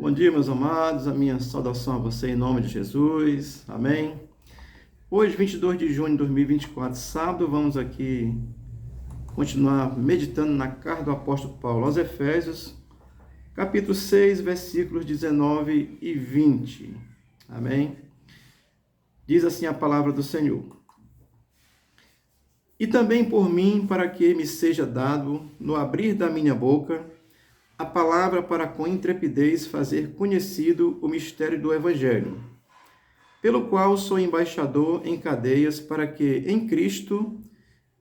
Bom dia, meus amados, a minha saudação a você em nome de Jesus, amém? Hoje, 22 de junho de 2024, sábado, vamos aqui continuar meditando na carta do apóstolo Paulo aos Efésios, capítulo 6, versículos 19 e 20, amém? Diz assim a palavra do Senhor: E também por mim, para que me seja dado, no abrir da minha boca, a palavra para com intrepidez fazer conhecido o mistério do Evangelho, pelo qual sou embaixador em cadeias, para que em Cristo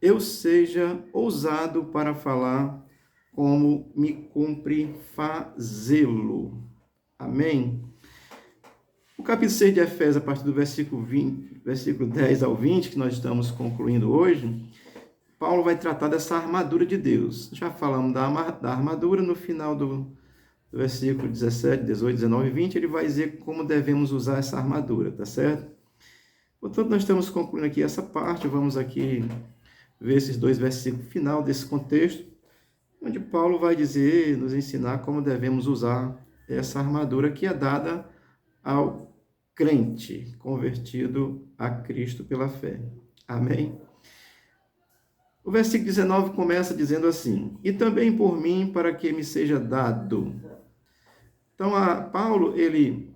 eu seja ousado para falar como me cumpre fazê-lo. Amém? O capítulo 6 de Efésios, a partir do versículo 10 ao 20, que nós estamos concluindo hoje, Paulo vai tratar dessa armadura de Deus. Já falamos da armadura no final do versículo 17, 18, 19 e 20, ele vai dizer como devemos usar essa armadura, tá certo? Portanto, nós estamos concluindo aqui essa parte, vamos aqui ver esses dois versículos final desse contexto, onde Paulo vai dizer, nos ensinar como devemos usar essa armadura que é dada ao crente convertido a Cristo pela fé. Amém? O versículo 19 começa dizendo assim: E também por mim, para que me seja dado. Então, Paulo, ele,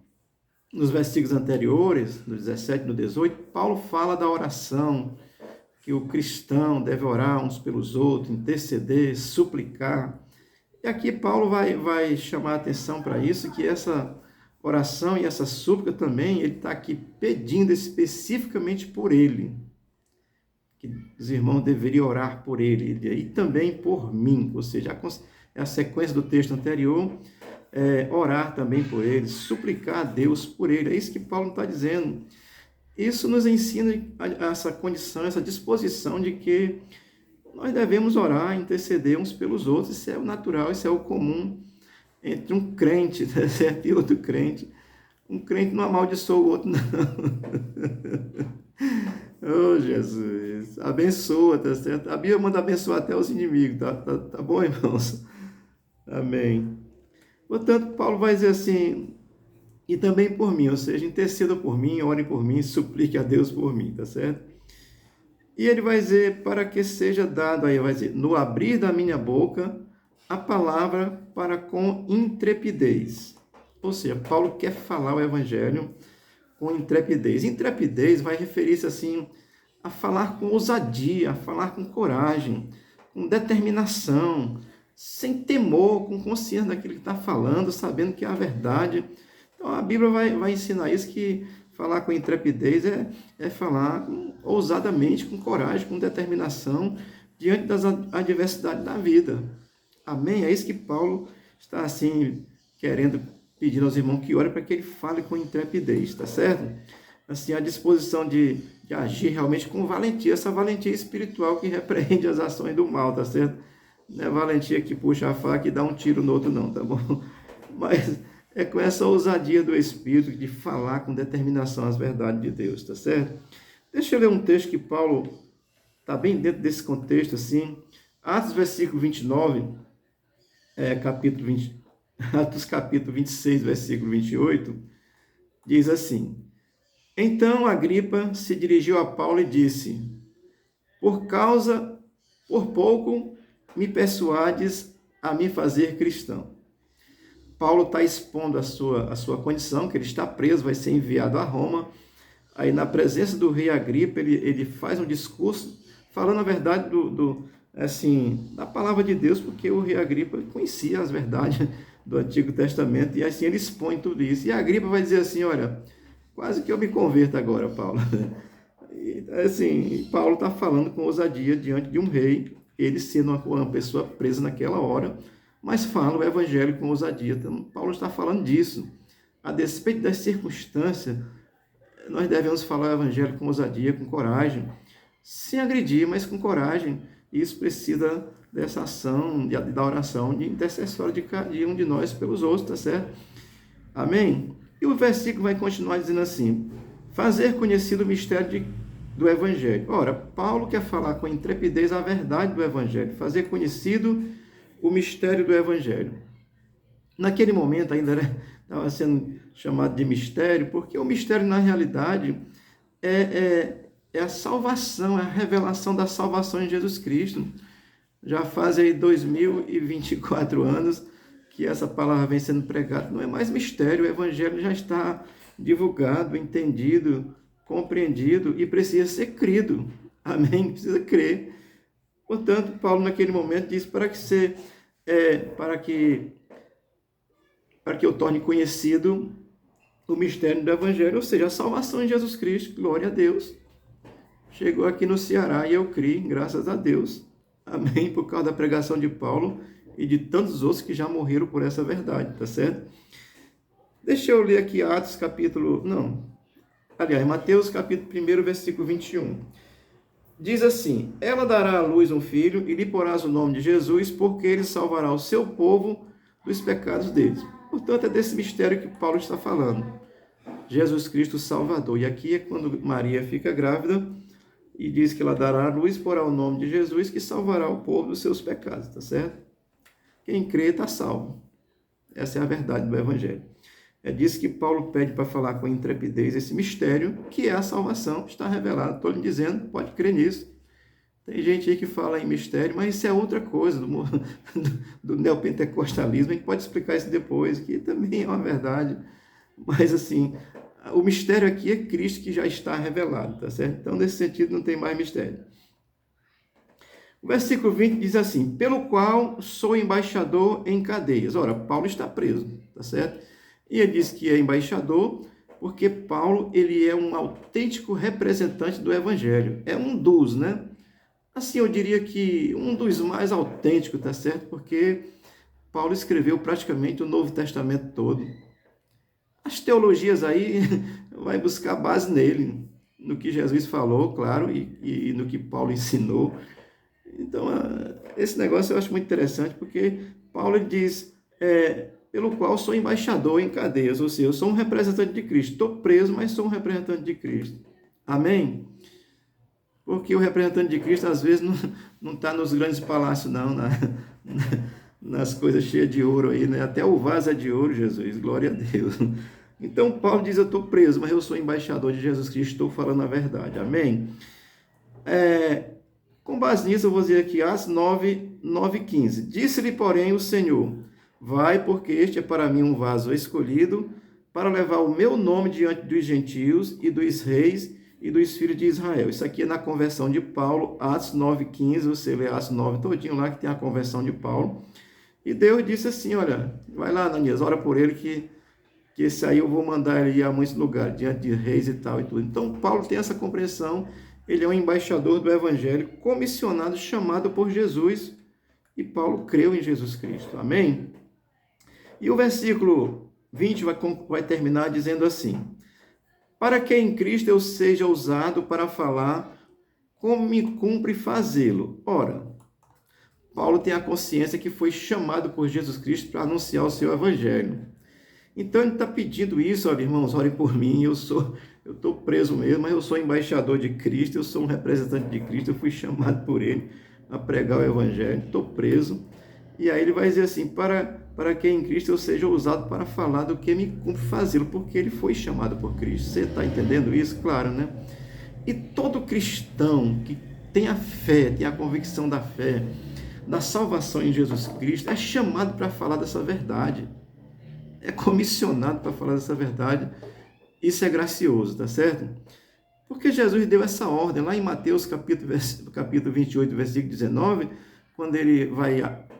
nos versículos anteriores, no 17 e no 18, Paulo fala da oração, que o cristão deve orar uns pelos outros, interceder, suplicar. E aqui Paulo vai chamar a atenção para isso, que essa oração e essa súplica também, ele está aqui pedindo especificamente por ele, que os irmãos deveriam orar por ele, e também por mim, ou seja, a sequência do texto anterior, orar também por ele, suplicar a Deus por ele, é isso que Paulo está dizendo. Isso nos ensina essa condição, essa disposição de que nós devemos orar, interceder uns pelos outros, isso é o natural, isso é o comum entre um crente, tá certo? E outro crente. Um crente não amaldiçoa o outro, não. Oh, Jesus, abençoa, tá certo? A Bíblia manda abençoar até os inimigos, tá bom, irmãos? Amém. Portanto, Paulo vai dizer assim: e também por mim, ou seja, interceda por mim, ore por mim, suplique a Deus por mim, tá certo? E ele vai dizer, para que seja dado, aí vai dizer, no abrir da minha boca, a palavra para com intrepidez. Ou seja, Paulo quer falar o evangelho com intrepidez. Intrepidez vai referir-se assim a falar com ousadia, a falar com coragem, com determinação, sem temor, com consciência daquilo que está falando, sabendo que é a verdade. Então a Bíblia vai ensinar isso, que falar com intrepidez é falar ousadamente, com coragem, com determinação, diante das adversidades da vida. Amém? É isso que Paulo está assim querendo, pedindo aos irmãos que orem para que ele fale com intrepidez, tá certo? Assim, a disposição de agir realmente com valentia, essa valentia espiritual que repreende as ações do mal, tá certo? Não é valentia que puxa a faca e dá um tiro no outro, não, tá bom? Mas é com essa ousadia do Espírito de falar com determinação as verdades de Deus, tá certo? Deixa eu ler um texto que Paulo está bem dentro desse contexto, assim. Atos, versículo 29, capítulo 20, Atos capítulo 26, versículo 28, diz assim: Então Agripa se dirigiu a Paulo e disse: Por pouco me persuades a me fazer cristão. Paulo está expondo a sua condição, que ele está preso, vai ser enviado a Roma. Aí na presença do rei Agripa, ele faz um discurso falando a verdade da palavra de Deus, porque o rei Agripa conhecia as verdades do Antigo Testamento, e assim ele expõe tudo isso. E Agripa vai dizer assim: olha, quase que eu me converto agora, Paulo. E, assim, Paulo está falando com ousadia diante de um rei, ele sendo uma pessoa presa naquela hora, mas fala o evangelho com ousadia. Então, Paulo está falando disso. A despeito das circunstâncias, nós devemos falar o evangelho com ousadia, com coragem, sem agredir, mas com coragem. Isso precisa dessa ação, da oração de intercessória de um de nós pelos outros, tá certo? Amém? E o versículo vai continuar dizendo assim: fazer conhecido o mistério do Evangelho. Ora, Paulo quer falar com intrepidez a verdade do Evangelho, fazer conhecido o mistério do Evangelho. Naquele momento, ainda estava sendo chamado de mistério, porque o mistério, na realidade, é a salvação, é a revelação da salvação em Jesus Cristo. Já faz aí 2024 anos que essa palavra vem sendo pregada. Não é mais mistério, o evangelho já está divulgado, entendido, compreendido e precisa ser crido. Amém? Precisa crer. Portanto, Paulo naquele momento diz para que eu torne conhecido o mistério do evangelho, ou seja, a salvação em Jesus Cristo. Glória a Deus. Chegou aqui no Ceará e eu criei, graças a Deus. Amém? Por causa da pregação de Paulo e de tantos outros que já morreram por essa verdade, tá certo? Deixa eu ler aqui Atos capítulo... Mateus capítulo 1, versículo 21. Diz assim: ela dará à luz um filho e lhe porás o nome de Jesus, porque ele salvará o seu povo dos pecados deles. Portanto, é desse mistério que Paulo está falando. Jesus Cristo Salvador. E aqui é quando Maria fica grávida e diz que ela dará à luz, porá o nome de Jesus, que salvará o povo dos seus pecados, tá certo? Quem crê está salvo. Essa é a verdade do Evangelho. É disso que Paulo pede para falar com intrepidez esse mistério, que é a salvação, está revelado. Estou lhe dizendo, pode crer nisso. Tem gente aí que fala em mistério, mas isso é outra coisa do neopentecostalismo. A gente pode explicar isso depois, que também é uma verdade. Mas assim, o mistério aqui é Cristo que já está revelado, tá certo? Então, nesse sentido, não tem mais mistério. O versículo 20 diz assim: pelo qual sou embaixador em cadeias. Ora, Paulo está preso, tá certo? E ele diz que é embaixador porque Paulo, ele é um autêntico representante do Evangelho. É um dos, né? Assim, eu diria que um dos mais autênticos, tá certo? Porque Paulo escreveu praticamente o Novo Testamento todo. As teologias aí vai buscar base nele, no que Jesus falou, claro, e no que Paulo ensinou. Então, esse negócio eu acho muito interessante, porque Paulo diz, pelo qual sou embaixador em cadeias, ou seja, eu sou um representante de Cristo. Estou preso, mas sou um representante de Cristo. Amém? Porque o representante de Cristo, às vezes, não está nos grandes palácios, não, nas coisas cheias de ouro aí, né? Até o vaso é de ouro, Jesus, glória a Deus. Então, Paulo diz, eu estou preso, mas eu sou embaixador de Jesus Cristo, estou falando a verdade. Amém? Com base nisso, eu vou dizer aqui, Atos 9:15. Disse-lhe, porém, o Senhor, vai, porque este é para mim um vaso escolhido, para levar o meu nome diante dos gentios e dos reis e dos filhos de Israel. Isso aqui é na conversão de Paulo, Atos 9:15, você lê Atos 9 todinho lá, que tem a conversão de Paulo. E Deus disse assim, olha, vai lá, Ananias, ora por ele, que esse aí eu vou mandar ele ir a muitos lugares, diante de reis e tal e tudo. Então, Paulo tem essa compreensão, ele é um embaixador do Evangelho, comissionado, chamado por Jesus, e Paulo creu em Jesus Cristo. Amém? E o versículo 20 vai terminar dizendo assim: para que em Cristo eu seja usado para falar como me cumpre fazê-lo. Ora, Paulo tem a consciência que foi chamado por Jesus Cristo para anunciar o seu Evangelho. Então ele está pedindo isso, olha, irmãos, orem por mim, eu estou preso mesmo, mas eu sou embaixador de Cristo, eu sou um representante de Cristo, eu fui chamado por ele a pregar o Evangelho, estou preso. E aí ele vai dizer assim, para que em Cristo eu seja usado para falar do que me cumpre fazê-lo, porque ele foi chamado por Cristo. Você está entendendo isso? Claro, né? E todo cristão que tem a fé, tem a convicção da fé, da salvação em Jesus Cristo, é chamado para falar dessa verdade. É comissionado para falar dessa verdade. Isso é gracioso, tá certo? Porque Jesus deu essa ordem lá em Mateus capítulo 28, versículo 19, quando ele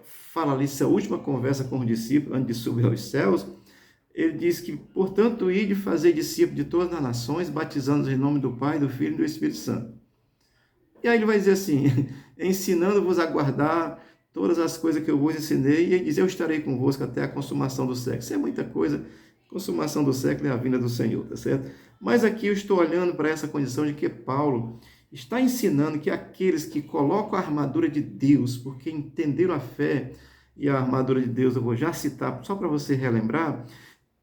fala ali essa última conversa com os discípulos antes de subir aos céus. Ele diz que, portanto, ide fazer discípulos de todas as nações, batizando-os em nome do Pai, do Filho e do Espírito Santo. E aí ele vai dizer assim, ensinando-vos a guardar todas as coisas que eu vos ensinei, e ele diz, eu estarei convosco até a consumação do século. Isso é muita coisa. Consumação do século é a vinda do Senhor, tá certo? Mas aqui eu estou olhando para essa condição de que Paulo está ensinando que aqueles que colocam a armadura de Deus, porque entenderam a fé, e a armadura de Deus eu vou já citar, só para você relembrar,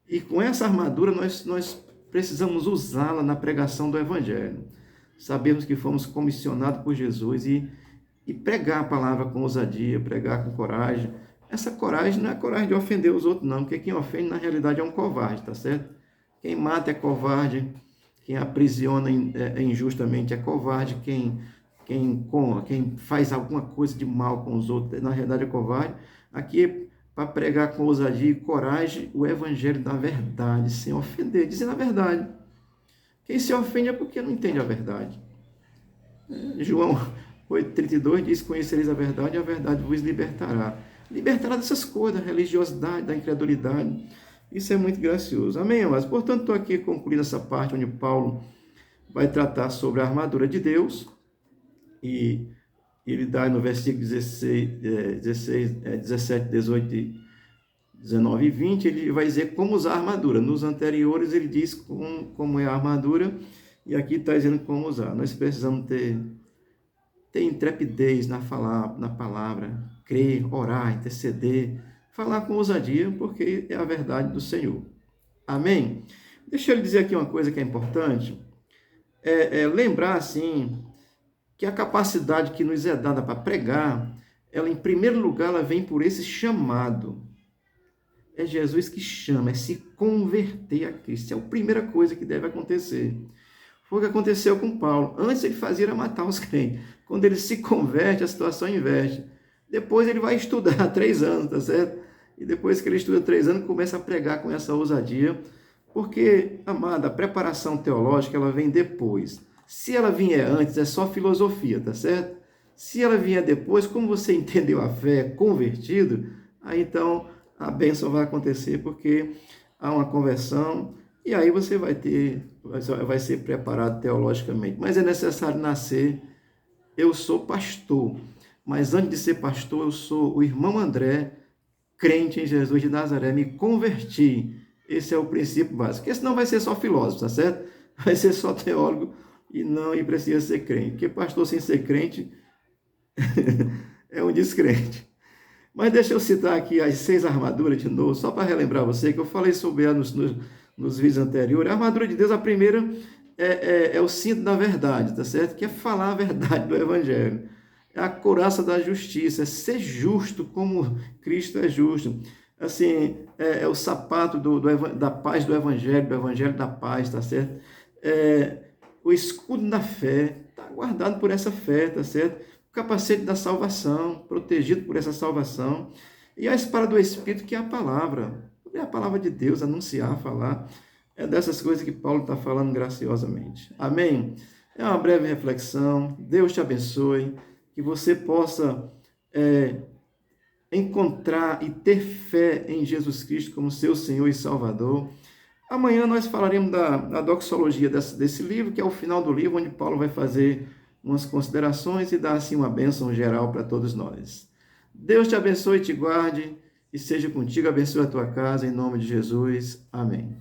e com essa armadura nós precisamos usá-la na pregação do Evangelho. Sabemos que fomos comissionados por Jesus e pregar a palavra com ousadia, pregar com coragem, Essa coragem não é a coragem de ofender os outros, não, porque quem ofende, na realidade, é um covarde, tá certo? Quem mata é covarde, quem aprisiona injustamente é covarde, quem faz alguma coisa de mal com os outros, na realidade, é covarde. Aqui, para pregar com ousadia e coragem o evangelho da verdade, sem ofender, dizendo a verdade. Quem se ofende é porque não entende a verdade. João 8,32 diz: conhecereis a verdade e a verdade vos libertará. Libertará dessas coisas, da religiosidade, da incredulidade. Isso é muito gracioso. Amém, amados? Portanto, estou aqui concluindo essa parte onde Paulo vai tratar sobre a armadura de Deus. E ele dá no versículo 17, 18, 19 e 20, ele vai dizer como usar a armadura. Nos anteriores ele diz como é a armadura, e aqui está dizendo como usar. Nós precisamos ter intrepidez na palavra, crer, orar, interceder, falar com ousadia, porque é a verdade do Senhor. Amém? Deixa eu dizer aqui uma coisa que é importante, lembrar assim, que a capacidade que nos é dada para pregar, ela em primeiro lugar, ela vem por esse chamado. É Jesus que chama, é se converter a Cristo. É a primeira coisa que deve acontecer. Foi o que aconteceu com Paulo. Antes ele fazia era matar os crentes. Quando ele se converte, a situação inverte. Depois ele vai estudar 3 anos, tá certo? E depois que ele estuda 3 anos, começa a pregar com essa ousadia. Porque, amada, a preparação teológica, ela vem depois. Se ela vier antes, é só filosofia, tá certo? Se ela vier depois, como você entendeu a fé, convertido, aí então a bênção vai acontecer, porque há uma conversão, e aí você vai ser preparado teologicamente. Mas é necessário nascer. Eu sou pastor, mas antes de ser pastor, eu sou o irmão André, crente em Jesus de Nazaré, me converti. Esse é o princípio básico, porque senão vai ser só filósofo, tá certo? Vai ser só teólogo e precisa ser crente, porque pastor sem ser crente é um descrente. Mas deixa eu citar aqui as 6 armaduras de novo, só para relembrar você, que eu falei sobre ela nos vídeos anteriores. A armadura de Deus, a primeira é o cinto da verdade, tá certo? Que é falar a verdade do Evangelho. É a couraça da justiça, é ser justo como Cristo é justo. Assim, é o sapato da paz do Evangelho da paz, tá certo? O escudo da fé, está guardado por essa fé, tá certo? O capacete da salvação, protegido por essa salvação. E a espada do Espírito, que é a palavra. É a palavra de Deus, anunciar, falar. É dessas coisas que Paulo está falando graciosamente. Amém? É uma breve reflexão. Deus te abençoe. Que você possa encontrar e ter fé em Jesus Cristo como seu Senhor e Salvador. Amanhã nós falaremos da doxologia desse livro, que é o final do livro, onde Paulo vai fazer umas considerações e dar assim uma bênção geral para todos nós. Deus te abençoe e te guarde, e seja contigo, abençoe a tua casa, em nome de Jesus. Amém.